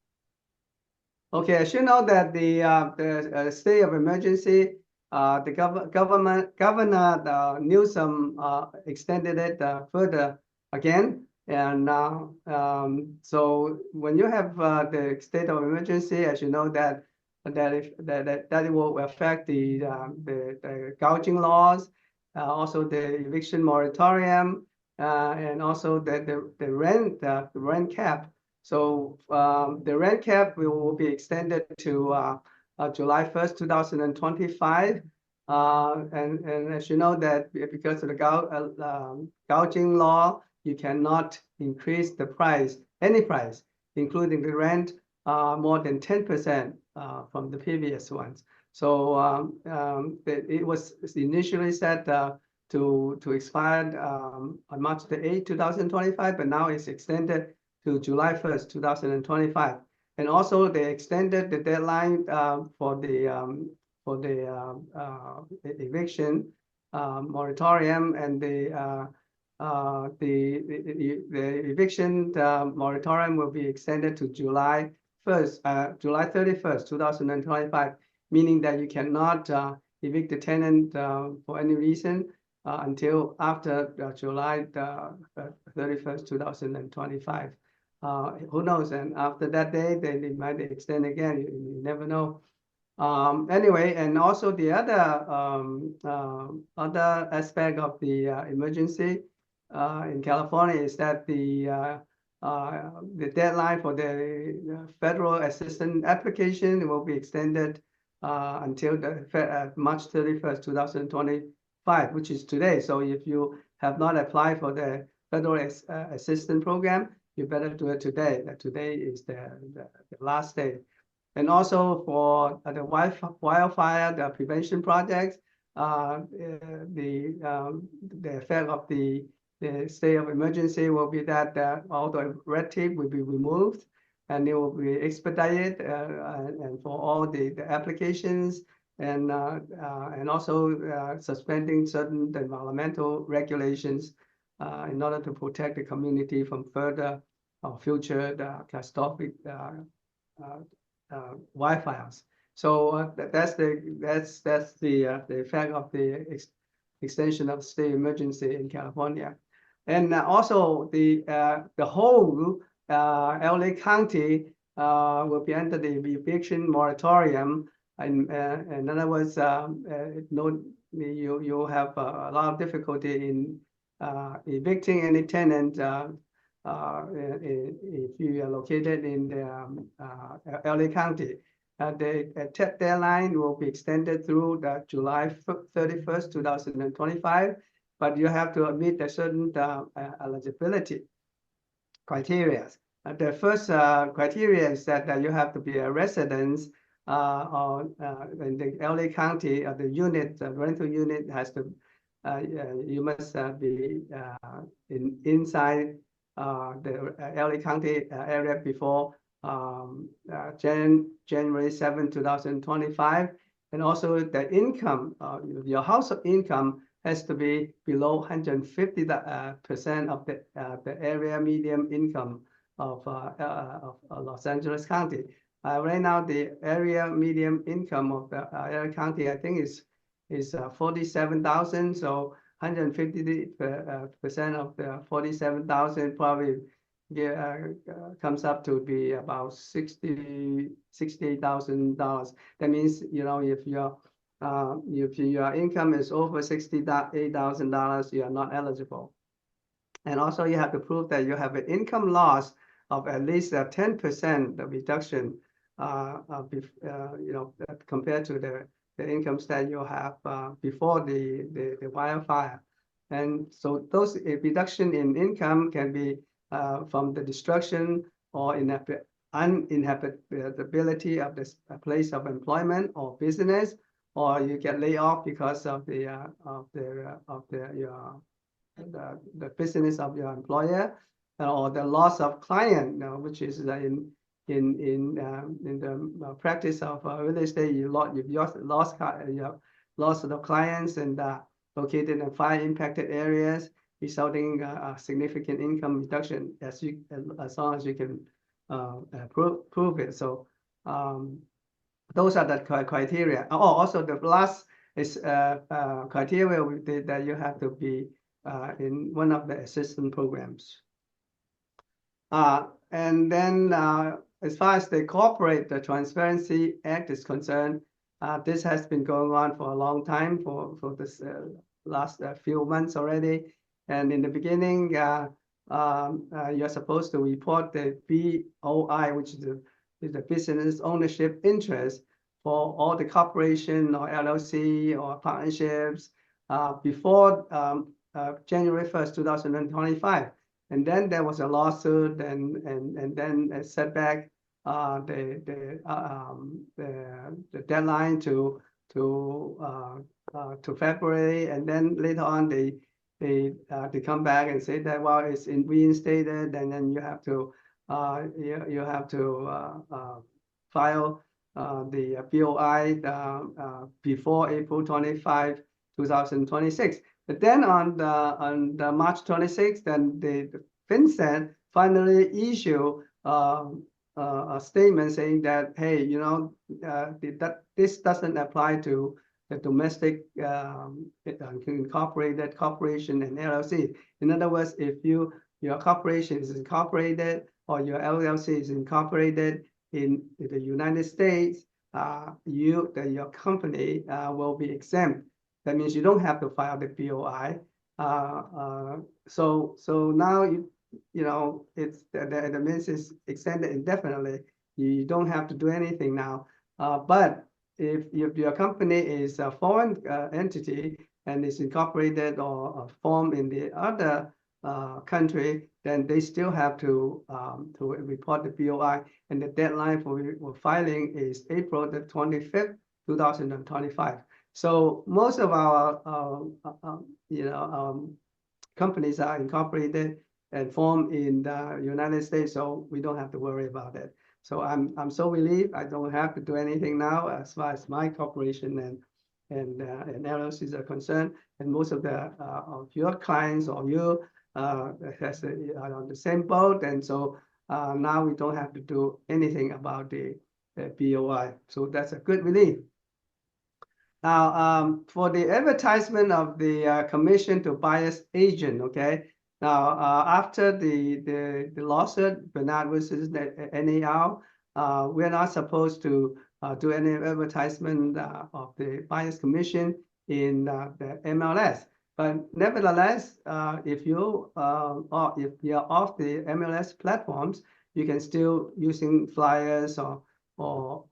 Speaker 1: Okay, as you know that the state of emergency, the Governor Newsom extended it further again. And so when you have the state of emergency, as you know that it will affect the gouging laws, also the eviction moratorium, and also the rent cap. So the rent cap will be extended to July 1st, 2025. And as you know that because of the gouging law, you cannot increase the price, any price, including the rent, more than 10% from the previous ones. So it was initially set to expire on March the 8th, 2025, but now it's extended to July 1st, 2025. And also they extended the deadline for the eviction moratorium, and the eviction moratorium will be extended to July 31st, 2025, meaning that you cannot evict the tenant for any reason until after July 31st, 2025. Who knows? And after that day, they might extend again. You never know. Anyway, and also the other aspect of the emergency in California is that the deadline for the federal assistance application will be extended until March 31st, 2025, which is today. So if you have not applied for the federal assistance program, you better do it today. Today is the last day. And also for the wildfire prevention projects, the effect of the state of emergency will be that all the red tape will be removed, and it will be expedited, and for all the applications, and also suspending certain environmental regulations in order to protect the community from further future catastrophic wildfires. So that's the effect of the extension of state emergency in California, and also the whole LA County will be under the eviction moratorium. And in other words, you have a lot of difficulty in evicting any tenant if you are located in the LA County. The deadline will be extended through the July 31st, 2025, but you have to meet a certain eligibility criteria. The first criteria is that you have to be a resident or in the LA County, the unit, the rental unit has to, you must be inside the LA County area before January 7, 2025. And also the income, your household income has to be below 150% of the area median income of Los Angeles County. Right now, the area median income of the LA County, I think, is 47,000. So 150% of the 47,000 probably comes up to be about $68,000. That means, you know, if your income is over $68,000, you are not eligible. And also you have to prove that you have an income loss of at least 10% reduction, you know, compared to the incomes that you have before the wildfire. And so those reduction in income can be from the destruction or uninhabitability of this place of employment or business, or you get laid off because of the business of your employer, or the loss of client, which is in the practice of real estate, you've lost of clients and located in fire impacted areas, resulting a significant income reduction as long as you can prove it. So those are the criteria. Oh, also the last is criteria that you have to be in one of the assistance programs. And then as far as the Transparency Act is concerned, this has been going on for a long time, for this last few months already. And in the beginning, you're supposed to report the BOI, which is the business ownership interest for all the corporation or LLC or partnerships before January 1st, 2025. And then there was a lawsuit, and then a setback the deadline to February, and then later on they come back and say that, well, it's reinstated, and then you have to file the BOI before April 25, 2026. But then on the March 26th, then the FinCEN finally issue a statement saying that, hey, you know, that this doesn't apply to the domestic incorporated corporation and LLC. In other words, if your corporation is incorporated or your LLC is incorporated in the United States, your company will be exempt. That means you don't have to file the BOI. So now you know it's the means is extended indefinitely. You don't have to do anything now. But if your company is a foreign entity and is incorporated or formed in the other country, then they still have to report the BOI. And the deadline for filing is April the 25th, 2025. So most of our companies are incorporated and formed in the United States, so we don't have to worry about it. So I'm so relieved I don't have to do anything now as far as my corporation and LLCs are concerned. And most of your clients or you are on the same boat, and so now we don't have to do anything about the BOI. So that's a good relief. Now, for the advertisement of the commission to buyer's agent, okay. Now, after the lawsuit, Bernard versus NAR, we're not supposed to do any advertisement of the buyer's commission in the MLS. But nevertheless, if you're off the MLS platforms, you can still using flyers or or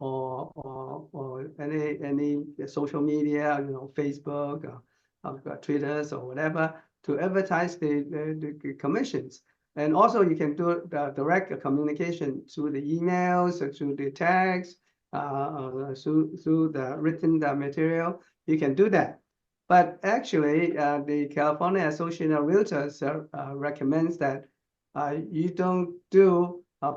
Speaker 1: any social media, Facebook or Twitter or whatever, to advertise the commissions. And also you can do the direct communication through the emails, or through the text, through the written material. You can do that. But actually, the California Association of Realtors recommends that you don't do a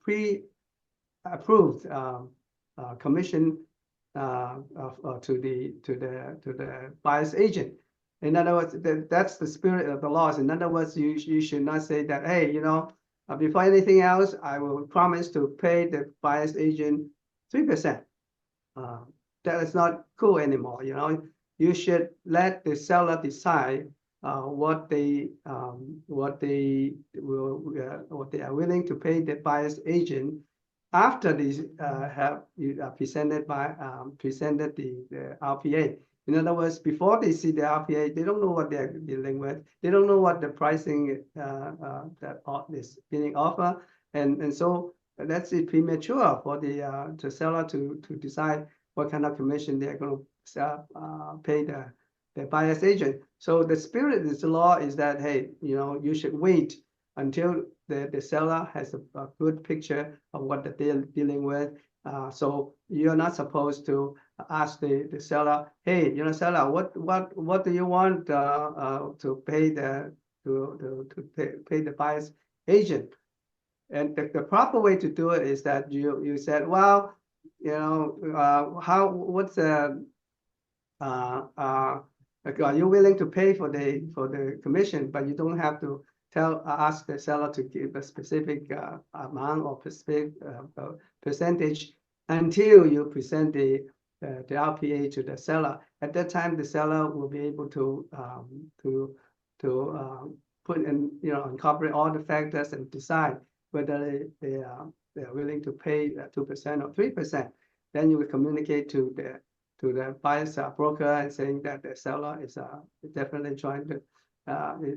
Speaker 1: pre-approved commission to the buyer's agent. In other words, that's the spirit of the laws. In other words, you should not say that, hey, before anything else, I will promise to pay the buyer's agent 3%. That is not cool anymore. You should let the seller decide what they are willing to pay the buyer's agent after these have presented the RPA. In other words, before they see the RPA, they don't know what they're dealing with. They don't know what the pricing that is being offered, and so that's premature for the seller to decide what kind of commission they're going to pay the buyer's agent. So the spirit of the law is that, hey, you should wait until the seller has a good picture of what they're dealing with. So you're not supposed to ask the seller, hey, seller, what do you want to pay pay the buyer's agent? And the proper way to do it is that you said, well, what's are you willing to pay for the commission, but you don't have to ask the seller to give a specific amount or specific percentage until you present the RPA to the seller. At that time, the seller will be able to put in, incorporate all the factors and decide whether they are willing to pay 2% or 3%. Then you will communicate to the buyer's broker and saying that the seller is definitely trying to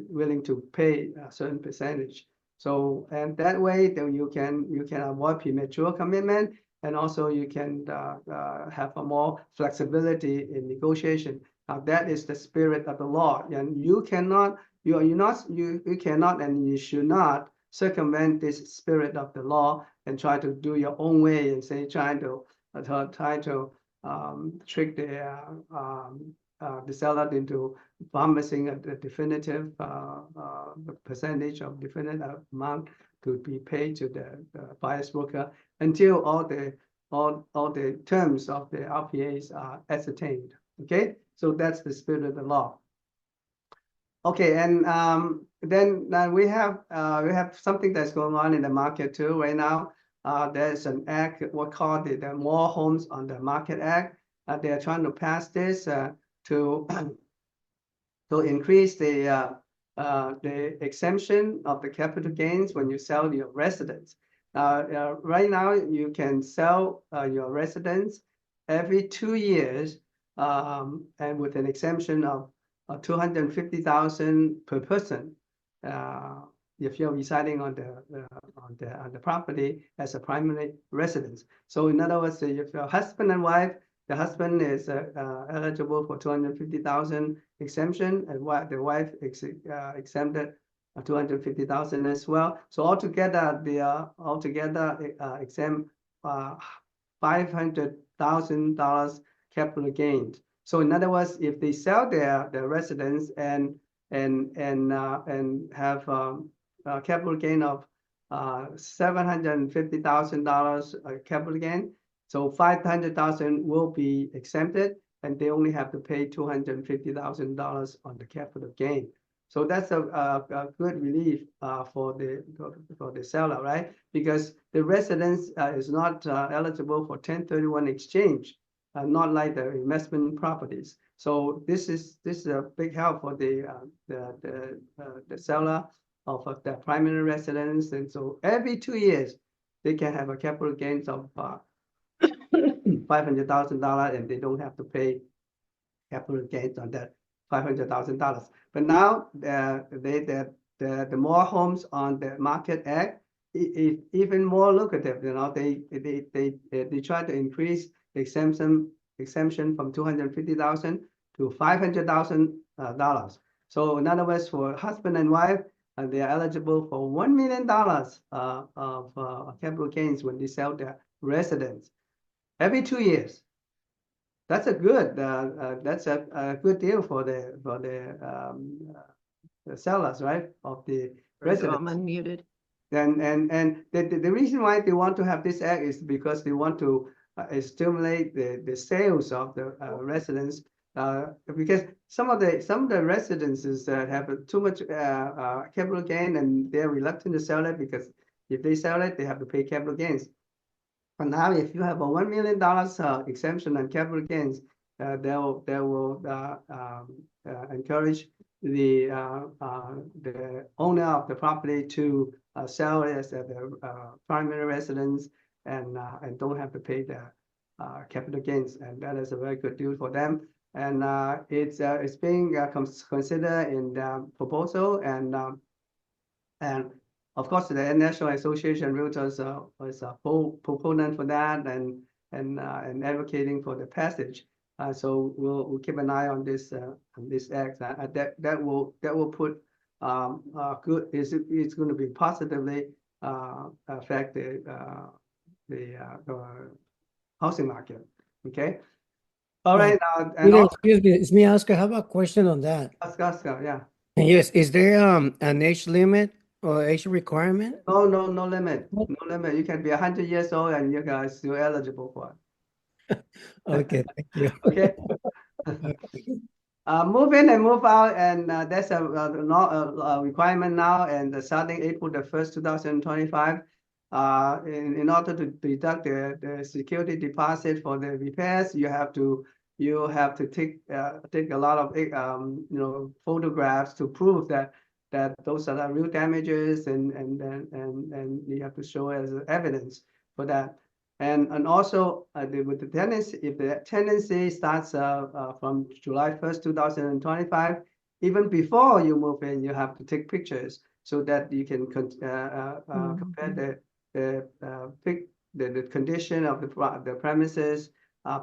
Speaker 1: willing to pay a certain percentage. So, and that way, then you can avoid premature commitment, and also you can have a more flexibility in negotiation. Now, that is the spirit of the law, and you cannot and you should not circumvent this spirit of the law and try to do your own way and try to trick the seller into promising a definitive percentage of definitive amount to be paid to the buyer's broker until all the terms of the RPAs are ascertained. Okay, so that's the spirit of the law. Okay, and then we have something that's going on in the market too right now. There's an act, what called the More Homes on the Market Act. They are trying to pass this to increase the exemption of the capital gains when you sell your residence. Right now, you can sell your residence every 2 years, and with an exemption of $250,000 per person. If you're residing on the property as a primary residence. So in other words, if you're husband and wife, the husband is eligible for $250,000 exemption, and the wife is exempted $250,000 as well. So altogether, they are exempt $500,000 capital gains. So in other words, if they sell their residence and have a capital gain of $750,000 capital gain, so $500,000 will be exempted, and they only have to pay $250,000 on the capital gain. So that's a good relief for the seller, right? Because the residence is not eligible for 1031 exchange, not like the investment properties. So this is a big help for the seller of the primary residence, and so every 2 years they can have a capital gains of $500,000, and they don't have to pay capital gains on that $500,000. But now the More Homes on the Market Act even more lucrative, you know, they try to increase the exemption from 250,000 to $500,000. So in other words, for husband and wife, they are eligible for $1 million of capital gains when they sell their residence every 2 years. That's a good good deal for the sellers, right, of the residence.
Speaker 2: I'm unmuted.
Speaker 1: And the reason why they want to have this act is because they want to stimulate the sales of the residents, because some of the residences have too much capital gain, and they're reluctant to sell it, because if they sell it, they have to pay capital gains. But now, if you have a $1 million exemption on capital gains, they will encourage the owner of the property to sell it as their primary residence, and don't have to pay the capital gains, and that is a very good deal for them. And it's being considered in the proposal, and of course, the National Association of Realtors was a proponent for that, and advocating for the passage. So we'll keep an eye on this act. That will put good. It's going to be positively affect the housing market. Okay. All right. And
Speaker 11: Excuse me, it's me, Oscar. I have a question on that.
Speaker 1: Oscar, yeah.
Speaker 11: Yes, is there an age limit or age requirement?
Speaker 1: No limit. No limit. You can be 100 years old and you guys still eligible for it.
Speaker 11: Okay, thank you.
Speaker 1: Okay. Move in and move out, and that's a requirement now, and starting April the 1st, 2025. In order to deduct the security deposit for the repairs, you have to take a lot of photographs to prove that those are the real damages, and you have to show as evidence for that. And also with the tenancy, if the tenancy starts from July 1st, 2025, even before you move in, you have to take pictures so that you can compare the condition of the premises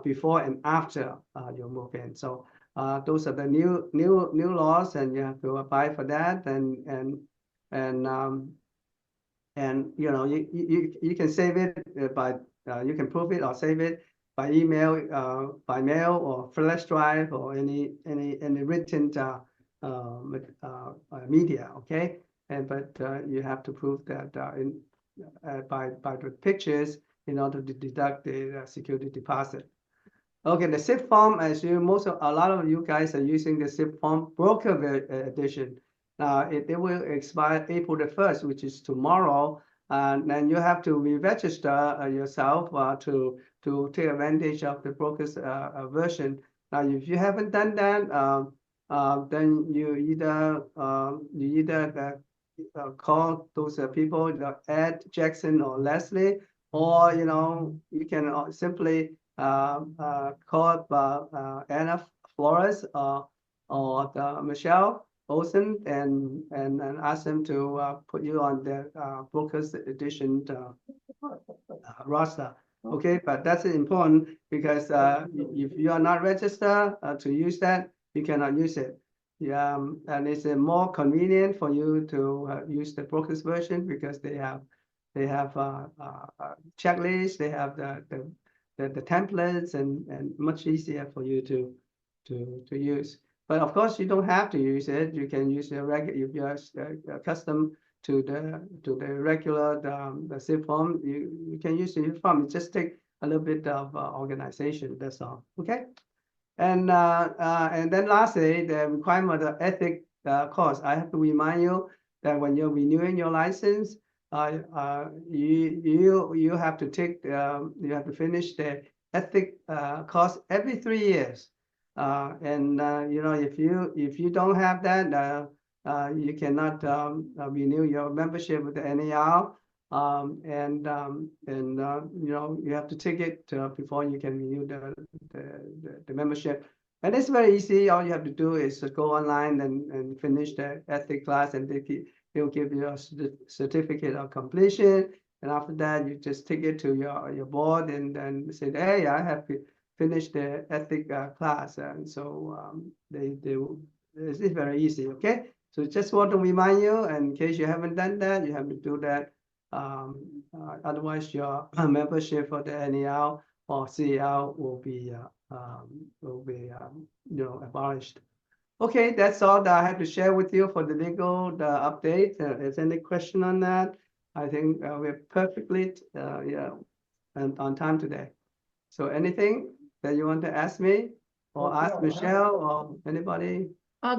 Speaker 1: before and after you move in. So those are the new laws, and you have to apply for that, and you know, you can save it by you can prove it or save it by email, by mail, or flash drive, or any written media. Okay, but you have to prove that by the pictures in order to deduct the security deposit. Okay, the SIP form, as a lot of you guys are using the SIP form broker edition. It will expire April the 1st, which is tomorrow. And then you have to re-register yourself to take advantage of the broker's version. Now, if you haven't done that, then you either call those people, Ed, Jackson, or Leslie, or you can simply call Anna Flores or Michelle Olsen, and ask them to put you on the brokers edition roster. Okay, but that's important, because if you are not registered to use that, you cannot use it. Yeah, and it's more convenient for you to use the brokers version, because they have checklists, they have the templates, and much easier for you to use. But of course, you don't have to use it. You can use the if you are accustomed to the regular the SIP form. You can use the form. It just take a little bit of organization. That's all. Okay. And then lastly, the requirement of ethic course. I have to remind you that when you're renewing your license, you have to take you have to finish the ethic course every 3 years. If you don't have that, you cannot renew your membership with the NAR, you have to take it before you can renew the membership. And it's very easy. All you have to do is go online and finish the ethic class, and he'll give you a certificate of completion. And after that, you just take it to your board and then say, hey, I have finished the ethic class. And so they will, it's very easy, okay? So just want to remind you, in case you haven't done that, you have to do that. Otherwise, your membership for the NEL or CEL will be abolished. Okay, that's all that I have to share with you for the legal update. Is any question on that? I think we're perfectly and on time today. So anything that you want to ask me or ask Michelle or anybody?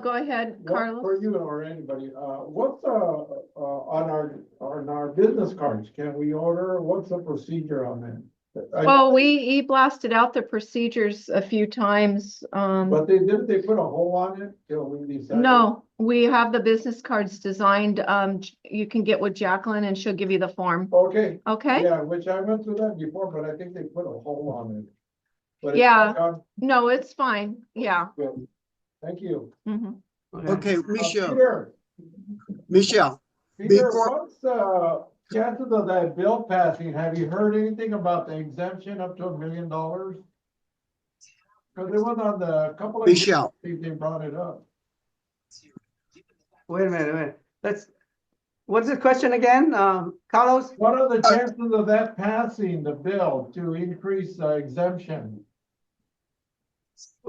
Speaker 2: Go ahead, Carlos.
Speaker 12: For you or anybody, what's on our business cards, can we order, what's the procedure on that?
Speaker 2: Well, we e-blasted out the procedures a few times.
Speaker 12: But didn't they put a hole on it till we decided?
Speaker 2: No, we have the business cards designed. You can get with Jacqueline and she'll give you the form.
Speaker 12: Okay.
Speaker 2: Okay?
Speaker 12: Yeah, which I went through that before, but I think they put a hole on it. But it's
Speaker 2: Yeah.
Speaker 12: not on-
Speaker 2: No, it's fine. Yeah.
Speaker 12: Good. Thank you.
Speaker 2: Mhm.
Speaker 15: Okay, Michelle,
Speaker 12: Peter,
Speaker 15: Michelle,
Speaker 12: Peter,
Speaker 15: Before-
Speaker 12: what's chances of that bill passing? Have you heard anything about the exemption up to $1 million? Because it was on the couple of.
Speaker 15: Michelle.
Speaker 12: Years they brought it up.
Speaker 1: Wait a minute. What's the question again, Carlos?
Speaker 12: What are the chances of that passing the bill to increase exemption?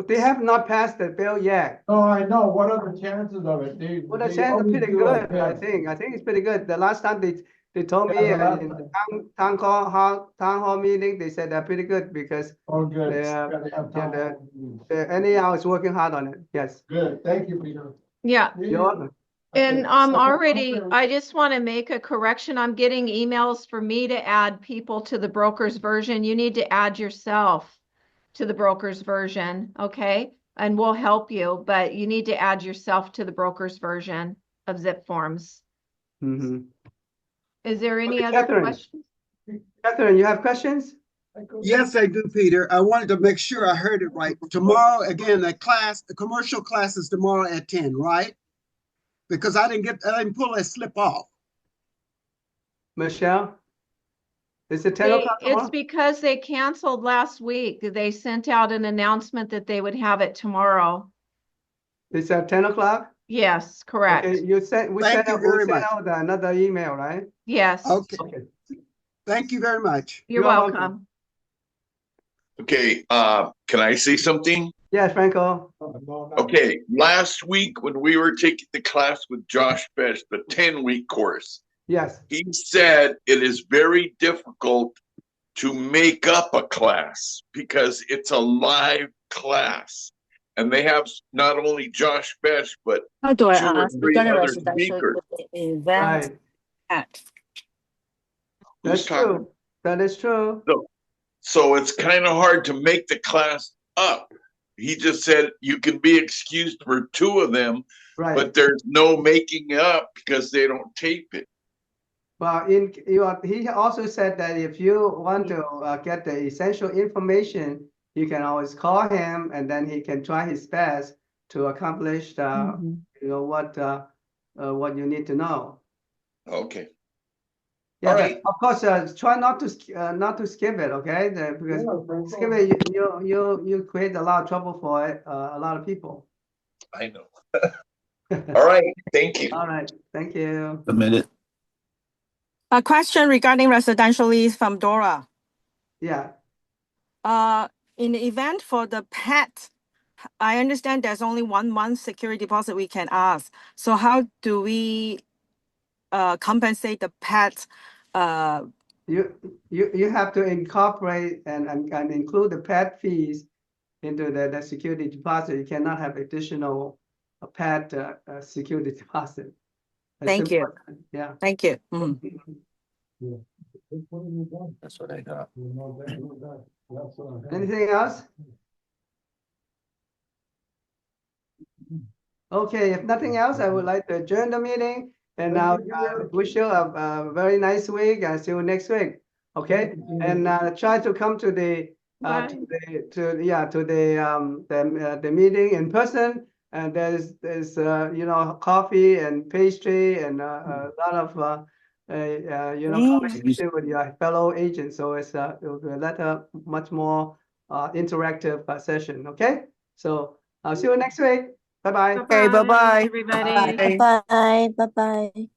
Speaker 1: They have not passed the bill yet.
Speaker 12: Oh, I know. What are the chances of it?
Speaker 1: Well, the chance is pretty good, I think. I think it's pretty good. The last time they told me
Speaker 12: Yeah, the
Speaker 1: in the town hall meeting, they said they're pretty good because
Speaker 12: Oh, good.
Speaker 1: the NEL is working hard on it. Yes.
Speaker 12: Good. Thank you, Peter.
Speaker 2: Yeah.
Speaker 1: You're welcome.
Speaker 2: And I just want to make a correction. I'm getting emails for me to add people to the broker's version. You need to add yourself to the broker's version, okay? And we'll help you, but you need to add yourself to the broker's version of zip forms.
Speaker 1: Mm-hmm.
Speaker 2: Is there any
Speaker 1: Okay,
Speaker 2: other
Speaker 1: Catherine.
Speaker 2: questions?
Speaker 1: Catherine, you have questions?
Speaker 15: Yes, I do, Peter. I wanted to make sure I heard it right. Tomorrow, again, the commercial class is tomorrow at 10, right? Because I didn't pull that slip off.
Speaker 1: Michelle? Is it 10 o'clock
Speaker 2: It's
Speaker 1: tomorrow?
Speaker 2: because they canceled last week. They sent out an announcement that they would have it tomorrow.
Speaker 1: It's at 10 o'clock?
Speaker 2: Yes, correct.
Speaker 1: Okay, we sent out another email, right?
Speaker 2: Yes.
Speaker 15: Okay. Thank you very much.
Speaker 2: You're welcome.
Speaker 16: Okay, can I say something?
Speaker 1: Yes, Franco.
Speaker 16: Okay, last week when we were taking the class with Josh Besh, the 10-week course,
Speaker 1: yes,
Speaker 16: he said it is very difficult to make up a class because it's a live class. And they have not only Josh Besh, but
Speaker 13: How do I
Speaker 16: 2 or
Speaker 13: ask?
Speaker 16: 3
Speaker 13: Regarding
Speaker 16: other
Speaker 13: residential
Speaker 16: speakers.
Speaker 13: event at.
Speaker 1: That's true. That is true.
Speaker 16: So it's kind of hard to make the class up. He just said you can be excused for 2 of them,
Speaker 1: right,
Speaker 16: but there's no making up because they don't tape it.
Speaker 1: Well, he also said that if you want to get the essential information, you can always call him, and then he can try his best to accomplish what you need to know.
Speaker 16: Okay.
Speaker 1: Yeah,
Speaker 16: All right.
Speaker 1: Of course, try not to skip it, okay? Because skip it, you create a lot of trouble for a lot of people.
Speaker 16: I know. All right. Thank you.
Speaker 1: All right. Thank you.
Speaker 17: A minute.
Speaker 13: A question regarding residential lease from Dora.
Speaker 1: Yeah.
Speaker 13: In the event for the pet, I understand there's only 1 month security deposit we can ask. So how do we compensate the pet?
Speaker 1: You have to incorporate and include the pet fees into the security deposit. You cannot have additional pet security deposit.
Speaker 13: Thank you.
Speaker 1: Yeah.
Speaker 13: Thank you.
Speaker 17: That's what I got.
Speaker 1: Anything else? Okay, if nothing else, I would like to adjourn the meeting. And now wish you a very nice week and see you next week. Okay, and try to come to the meeting in person. And there's you know, coffee and pastry and a lot of you know, conversation with your fellow agents. So it will be a much more interactive session. Okay, so I'll see you next week. Bye bye.
Speaker 2: Bye-bye, everybody.
Speaker 3: Bye.
Speaker 18: Bye-bye. Bye-bye.